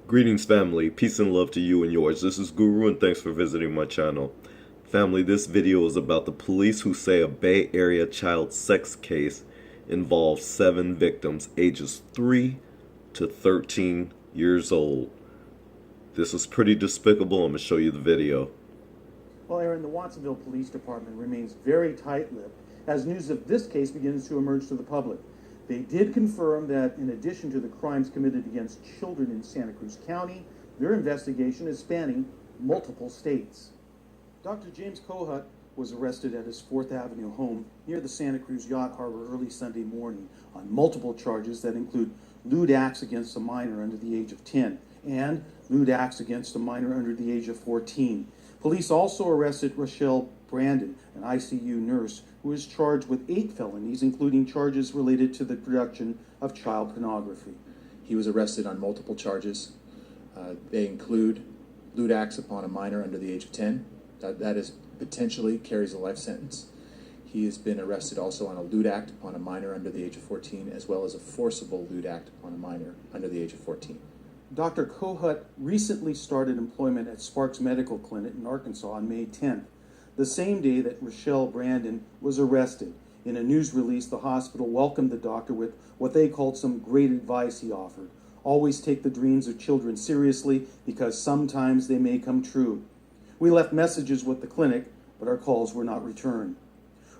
Greetings, family. Peace and love to you and yours. This is Guru, and thanks for visiting my channel. Family, this video is about the police who say a Bay Area child sex case involves 7 victims, ages 3 to 13 years old. This is pretty despicable. I'm going to show you the video. Well, Aaron, the Watsonville Police Department remains very tight-lipped as news of this case begins to emerge to the public. They did confirm that in addition to the crimes committed against children in Santa Cruz County, their investigation is spanning multiple states. Dr. James Kohut was arrested at his 4th Avenue home near the Santa Cruz Yacht Harbor early Sunday morning on multiple charges that include lewd acts against a minor under the age of 10 and lewd acts against a minor under the age of 14. Police also arrested Rochelle Brandon, an ICU nurse, who is charged with 8 felonies, including charges related to the production of child pornography. He was arrested on multiple charges. They include lewd acts upon a minor under the age of 10. That is potentially carries a life sentence. He has been arrested also on a lewd act upon a minor under the age of 14, as well as a forcible lewd act upon a minor under the age of 14. Dr. Kohut recently started employment at Sparks Medical Clinic in Arkansas on May 10th, the same day that Rochelle Brandon was arrested. In a news release, the hospital welcomed the doctor with what they called some great advice he offered. Always take the dreams of children seriously because sometimes they may come true. We left messages with the clinic, but our calls were not returned.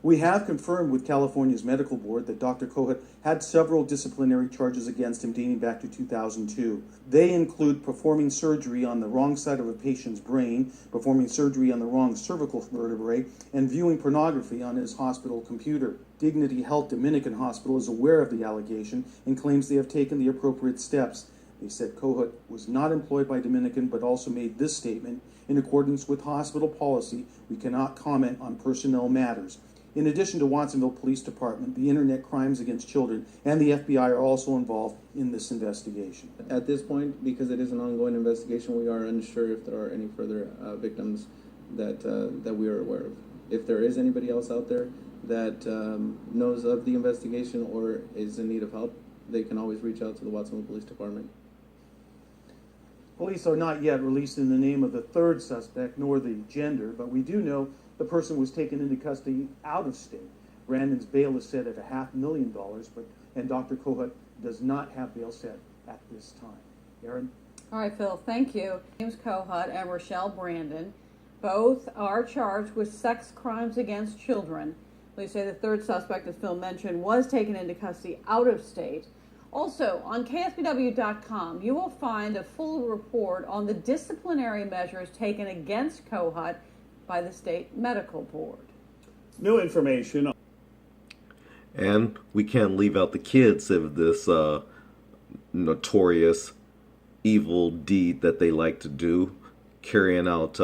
We have confirmed with California's medical board that Dr. Kohut had several disciplinary charges against him dating back to 2002. They include performing surgery on the wrong side of a patient's brain, performing surgery on the wrong cervical vertebrae, and viewing pornography on his hospital computer. Dignity Health Dominican Hospital is aware of the allegation and claims they have taken the appropriate steps. They said Kohut was not employed by Dominican, but also made this statement: in accordance with hospital policy, we cannot comment on personnel matters. In addition to Watsonville Police Department, the Internet Crimes Against Children and the FBI are also involved in this investigation. At this point, because it is an ongoing investigation, we are unsure if there are any further victims that we are aware of. If there is anybody else out there that knows of the investigation or is in need of help, they can always reach out to the Watsonville Police Department. Police are not yet releasing the name of the 3rd suspect nor the gender, but we do know the person was taken into custody out of state. Brandon's bail is set at $500,000, and Dr. Kohut does not have bail set at this time. Aaron? All right, Phil, thank you. James Kohut and Rochelle Brandon both are charged with sex crimes against children. Police say the 3rd suspect, as Phil mentioned, was taken into custody out of state. Also, on KSBW.com, you will find a full report on the disciplinary measures taken against Kohut by the state medical board. New information. And we can't leave out the kids of this notorious evil deed that they like to do, carrying out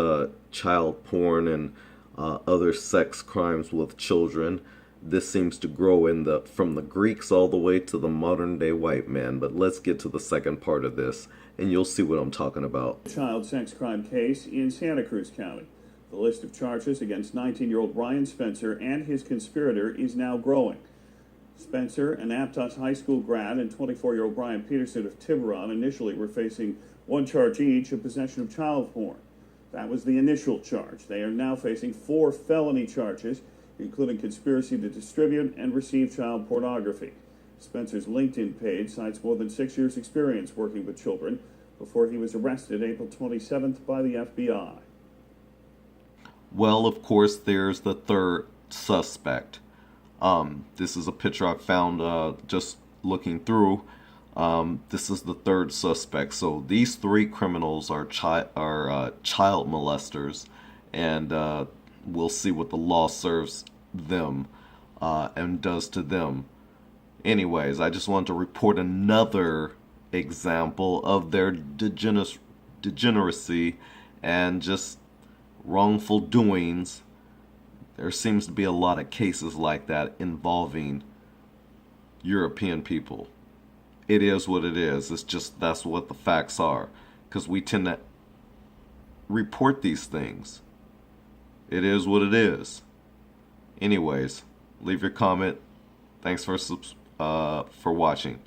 child porn and other sex crimes with children. This seems to grow from the Greeks all the way to the modern day white man. But let's get to the second part of this, and you'll see what I'm talking about. Child sex crime case in Santa Cruz County. The list of charges against 19-year-old Brian Spencer and his conspirator is now growing. Spencer, an Aptos High School grad, and 24-year-old Brian Peterson of Tiburon initially were facing 1 charge each of possession of child porn. That was the initial charge. They are now facing 4 felony charges, including conspiracy to distribute and receive child pornography. Spencer's LinkedIn page cites more than 6 years' experience working with children before he was arrested April 27th by the FBI. Well, of course, there's the 3rd suspect. This is a picture I found just looking through. This is the 3rd suspect. So these 3 criminals are child molesters, and we'll see what the law serves them and does to them. Anyways, I just wanted to report another example of their degeneracy and just wrongful doings. There seems to be a lot of cases like that involving European people. It is what it is. It's just that's what the facts are, because we tend to report these things. It is what it is. Anyways, leave your comment. Thanks for watching.